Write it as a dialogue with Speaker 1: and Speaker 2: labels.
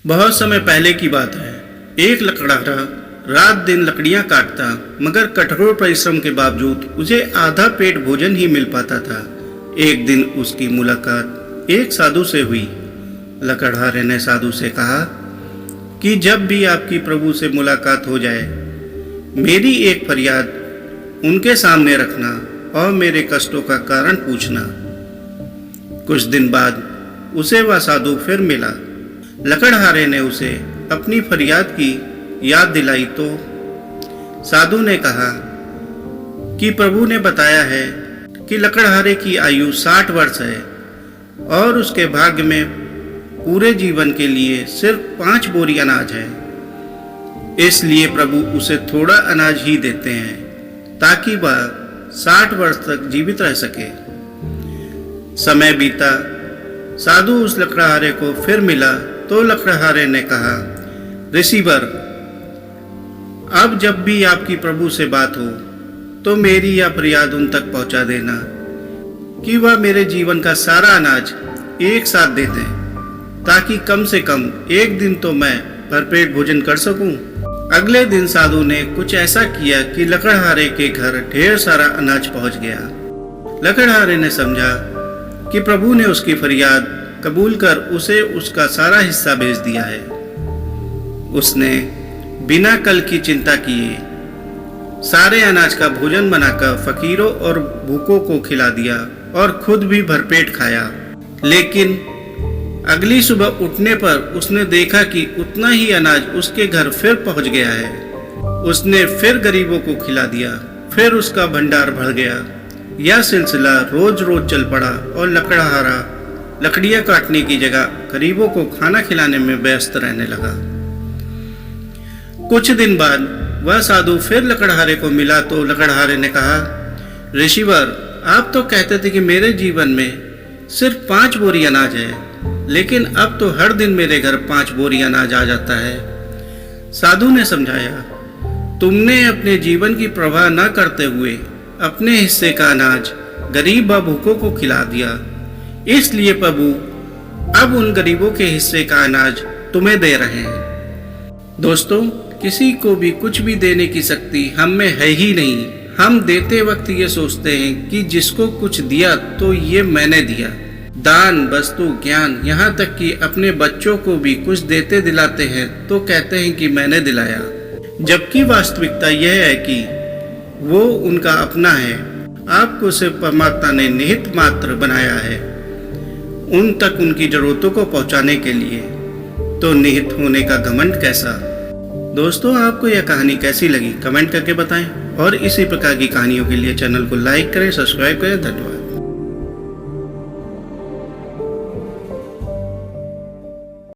Speaker 1: बहुत समय पहले की बात है। एक लकड़हारा रात दिन लकड़ियां काटता, मगर कठोर परिश्रम के बावजूद उसे आधा पेट भोजन ही मिल पाता था। एक दिन उसकी मुलाकात एक साधु से हुई। लकड़हारे ने साधु से कहा कि जब भी आपकी प्रभु से मुलाकात हो जाए, मेरी एक फरियाद उनके सामने रखना और मेरे कष्टों का कारण पूछना। कुछ दिन बाद उसे वह साधु फिर मिला। लकड़हारे ने उसे अपनी फरियाद की याद दिलाई तो साधु ने कहा कि प्रभु ने बताया है कि लकड़हारे की आयु 60 वर्ष है और उसके भाग्य में पूरे जीवन के लिए सिर्फ 5 बोरी अनाज है। इसलिए प्रभु उसे थोड़ा अनाज ही देते हैं ताकि वह 60 वर्ष तक जीवित रह सके। समय बीता, साधु उस लकड़हारे को फिर मिला तो लकड़हारे ने कहा, ऋषिवर, अब जब भी आपकी प्रभु से बात हो तो मेरी यह फरियाद उन तक पहुंचा देना कि वह मेरे जीवन का सारा अनाज एक साथ दे दें, ताकि कम से कम एक दिन तो मैं भरपेट भोजन कर सकूं। अगले दिन साधु ने कुछ ऐसा किया कि लकड़हारे के घर ढेर सारा अनाज पहुंच गया। लकड़हारे ने समझा कि प्रभु ने उसकी फरियाद कबूल कर उसे उसका सारा हिस्सा भेज दिया है। उसने बिना कल की चिंता किए सारे अनाज का भोजन बनाकर फकीरों और भूखों को खिला दिया और खुद भी भरपेट खाया। लेकिन अगली सुबह उठने पर उसने देखा कि उतना ही अनाज उसके घर फिर पहुंच गया है। उसने फिर गरीबों को खिला दिया, फिर उसका भंडार भर गया। यह सिलसिला रोज रोज चल पड़ा और लकड़हारा लकड़ियां काटने की जगह गरीबों को खाना खिलाने में व्यस्त रहने लगा। कुछ दिन बाद वह साधु फिर लकड़हारे को मिला तो लकड़हारे ने कहा, ऋषिवर, आप तो कहते थे कि मेरे जीवन में सिर्फ 5 बोरी अनाज है, लेकिन अब तो हर दिन मेरे घर 5 बोरी अनाज आ जाता है। साधु ने समझाया, तुमने अपने जीवन की परवाह न करते हुए अपने हिस्से का अनाज गरीब व भूखों को खिला दिया, इसलिए प्रभु अब उन गरीबों के हिस्से का अनाज तुम्हें दे रहे हैं। दोस्तों, किसी को भी कुछ भी देने की शक्ति हम में है ही नहीं। हम देते वक्त ये सोचते हैं कि जिसको कुछ दिया तो ये मैंने दिया। दान, वस्तु, ज्ञान, यहाँ तक कि अपने बच्चों को भी कुछ देते दिलाते हैं तो कहते हैं कि मैंने दिलाया, जबकि वास्तविकता यह है कि वो उनका अपना है। आपको सिर्फ परमात्मा ने निहित मात्र बनाया है उन तक उनकी जरूरतों को पहुंचाने के लिए, तो निहित होने का घमंड कैसा। दोस्तों, आपको यह कहानी कैसी लगी कमेंट करके बताएं और इसी प्रकार की कहानियों के लिए चैनल को लाइक करें, सब्सक्राइब करें। धन्यवाद।